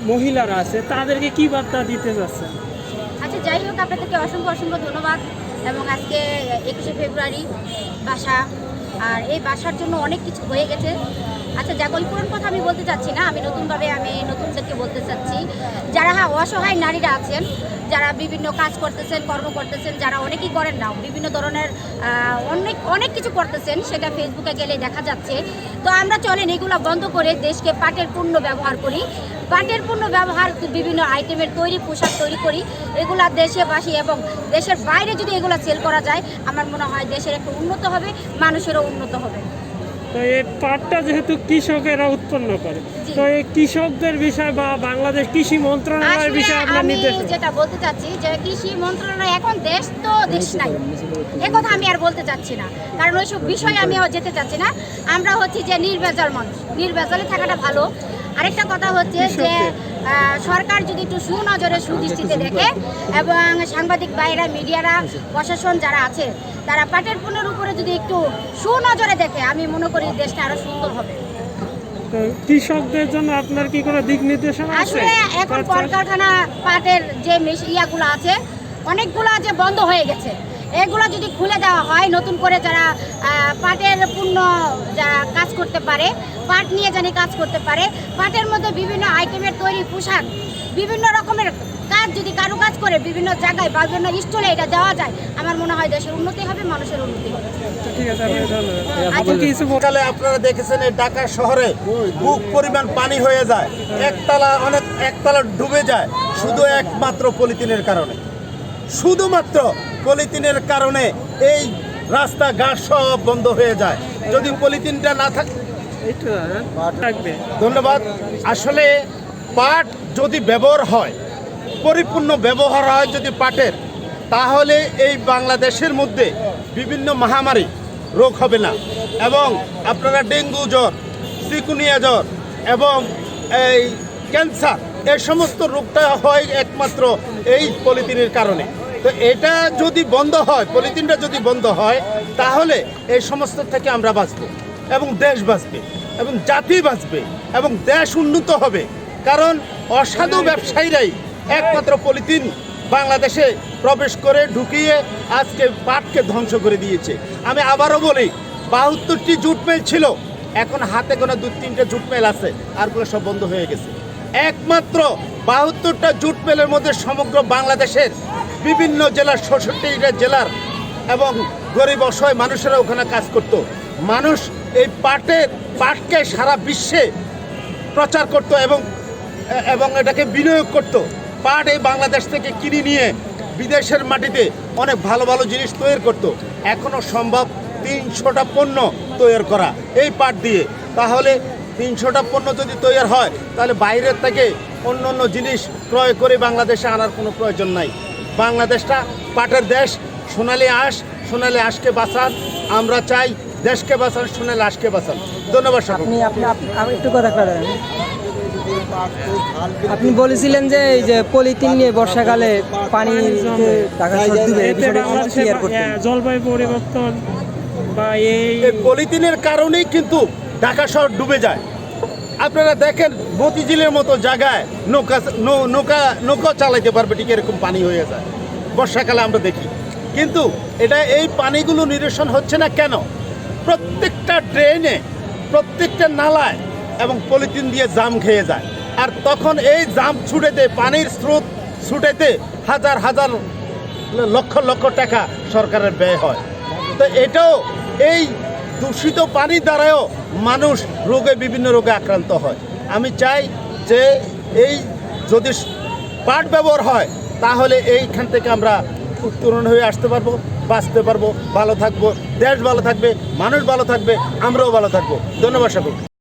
মহিলারা আছে তাদেরকে কি বার্তা দিতে চাচ্ছেন? আচ্ছা, যাই হোক, আপনাদেরকে অসংখ্য অসংখ্য ধন্যবাদ। এবং আজকে 21শে ফেব্রুয়ারি বাসা, আর এই বাসার জন্য অনেক কিছু হয়ে গেছে। আচ্ছা, যাক, ওই পুরনো কথা আমি বলতে চাচ্ছি না, আমি নতুনদেরকে বলতে চাচ্ছি, যারা অসহায় নারীরা আছেন, যারা বিভিন্ন কাজ করতেছেন, কর্ম করতেছেন, যারা অনেকেই করেন না, বিভিন্ন ধরনের অনেক কিছু করতেছেন, সেটা ফেসবুকে গেলে দেখা যাচ্ছে। তো আমরা চলেন এগুলো বন্ধ করে দেশকে পাটের পণ্য ব্যবহার করি। পাটের পণ্য ব্যবহার বিভিন্ন আইটেমের তৈরি পোশাক তৈরি করি, এগুলা দেশবাসী এবং দেশের বাইরে যদি এগুলো সেল করা যায়, আমার মনে হয় দেশের একটু উন্নত হবে, মানুষেরও উন্নত হবে। তো এই পাটটা যেহেতু কৃষকেরা উৎপন্ন করে, তো এই কৃষকদের বিষয় বা বাংলাদেশ কৃষি মন্ত্রণালয়ের বিষয়ে আপনার আমি নির্দেশ? যেটা বলতে চাচ্ছি যে কৃষি মন্ত্রণালয় এখন দেশ নাই, এ কথা আমি আর বলতে চাচ্ছি না, কারণ ওইসব বিষয়ে আমি যেতে চাচ্ছি না। আমরা হচ্ছি যে নির্ভেজাল মানুষ, নির্ভেজালে থাকাটা ভালো। আরেকটা কথা হচ্ছে যে সরকার যদি একটু সুনজরে সুদৃষ্টিতে দেখে, এবং সাংবাদিক ভাইরা, মিডিয়ারা, প্রশাসন যারা আছে, তারা পাটের পণ্যের উপরে যদি একটু সুনজরে দেখে, আমি মনে করি দেশটা আরো সুন্দর হবে। তো কৃষকদের জন্য আপনার কি কোনো দিক নির্দেশনা আছে? আসলে এখন কলকারখানা পাটের যে ইয়াগুলো আছে, অনেকগুলো যে বন্ধ হয়ে গেছে, এগুলো যদি খুলে দেওয়া হয়, নতুন করে যারা পাটের পণ্য যারা কাজ করতে পারে, পাট নিয়ে জানি কাজ করতে পারে, পাটের মধ্যে বিভিন্ন আইটেমের তৈরি পোশাক, বিভিন্ন রকমের কাজ যদি কারুকাজ করে বিভিন্ন জায়গায় বা বিভিন্ন স্টলে এটা দেওয়া যায়, আমার মনে হয় দেশের উন্নতি হবে, মানুষের উন্নতি হবে। ঠিক আছে, ধন্যবাদ। সকালে আপনারা দেখেছেন এই ঢাকা শহরে বুক পরিমাণ পানি হয়ে যায়, একতলা ডুবে যায়, শুধু একমাত্র পলিথিনের কারণে। শুধুমাত্র পলিথিনের কারণে এই রাস্তাঘাট সব বন্ধ হয়ে যায়। যদি পলিথিনটা না থাকবে। ধন্যবাদ। আসলে পাট যদি ব্যবহার হয়, পরিপূর্ণ ব্যবহার হয় যদি পাটের, তাহলে এই বাংলাদেশের মধ্যে বিভিন্ন মহামারী রোগ হবে না, এবং আপনারা ডেঙ্গু জ্বর, চিকুনিয়া জ্বর এবং এই ক্যান্সার, এই সমস্ত রোগটা হয় একমাত্র এই পলিথিনের কারণে। তো এটা যদি বন্ধ হয়, পলিথিনটা যদি বন্ধ হয়, তাহলে এই সমস্ত থেকে আমরা বাঁচব, এবং দেশ বাঁচবে, এবং জাতি বাঁচবে, এবং দেশ উন্নত হবে। কারণ অসাধু ব্যবসায়ীরাই একমাত্র পলিথিন বাংলাদেশে প্রবেশ করে ঢুকিয়ে আজকে পাটকে ধ্বংস করে দিয়েছে। আমি আবারও বলি, 72টি জুট মিল ছিল, এখন হাতে গোনা 2-3টে জুট মিল আছে, আরগুলো সব বন্ধ হয়ে গেছে। একমাত্র 72টা জুট মিলের মধ্যে সমগ্র বাংলাদেশের বিভিন্ন জেলার 66টা জেলার এবং গরিব অসহায় মানুষেরা ওখানে কাজ করত। মানুষ এই পাটকে সারা বিশ্বে প্রচার করত এবং এটাকে বিনিয়োগ করত। পাট এই বাংলাদেশ থেকে কিনে নিয়ে বিদেশের মাটিতে অনেক ভালো ভালো জিনিস তৈরি করত। এখনও সম্ভব 300টা পণ্য তৈরি করা এই পাট দিয়ে। তাহলে 300টা পণ্য যদি তৈরি হয়, তাহলে বাইরের থেকে অন্য জিনিস ক্রয় করে বাংলাদেশে আনার কোনো প্রয়োজন নাই। বাংলাদেশটা পাটের দেশ, সোনালী আঁশকে বাঁচান। আমরা চাই দেশকে বাঁচান, সোনালী আঁশকে বাঁচান। ধন্যবাদ। আপনি একটু কথা বলেন। আপনি বলেছিলেন যে এই যে পলিথিন নিয়ে বর্ষাকালে পানি জলবায়ু পরিবর্তন বা এই পলিথিনের কারণেই কিন্তু ঢাকা শহর ডুবে যায়। আপনারা দেখেন, মতিঝিলের মতো জায়গায় নৌকা চালাইতে পারবে ঠিক এরকম পানি হয়ে যায় বর্ষাকালে, আমরা দেখি। কিন্তু এই পানিগুলো নিরসন হচ্ছে না কেন? প্রত্যেকটা ড্রেনে, প্রত্যেকটা নালায় এবং পলিথিন দিয়ে জাম খেয়ে যায়। আর তখন এই জাম ছুটেতে, পানির স্রোত ছুটেতে হাজার হাজার লক্ষ টাকা সরকারের ব্যয় হয়। তো এটাও, এই দূষিত পানির দ্বারাও মানুষ বিভিন্ন রোগে আক্রান্ত হয়। আমি চাই যে এই যদি পাট ব্যবহার হয়, তাহলে এইখান থেকে আমরা উত্তরণ হয়ে আসতে পারবো, বাঁচতে পারবো, ভালো থাকবো, দেশ ভালো থাকবে, মানুষ ভালো থাকবে, আমরাও ভালো থাকবো। ধন্যবাদ সকলকে।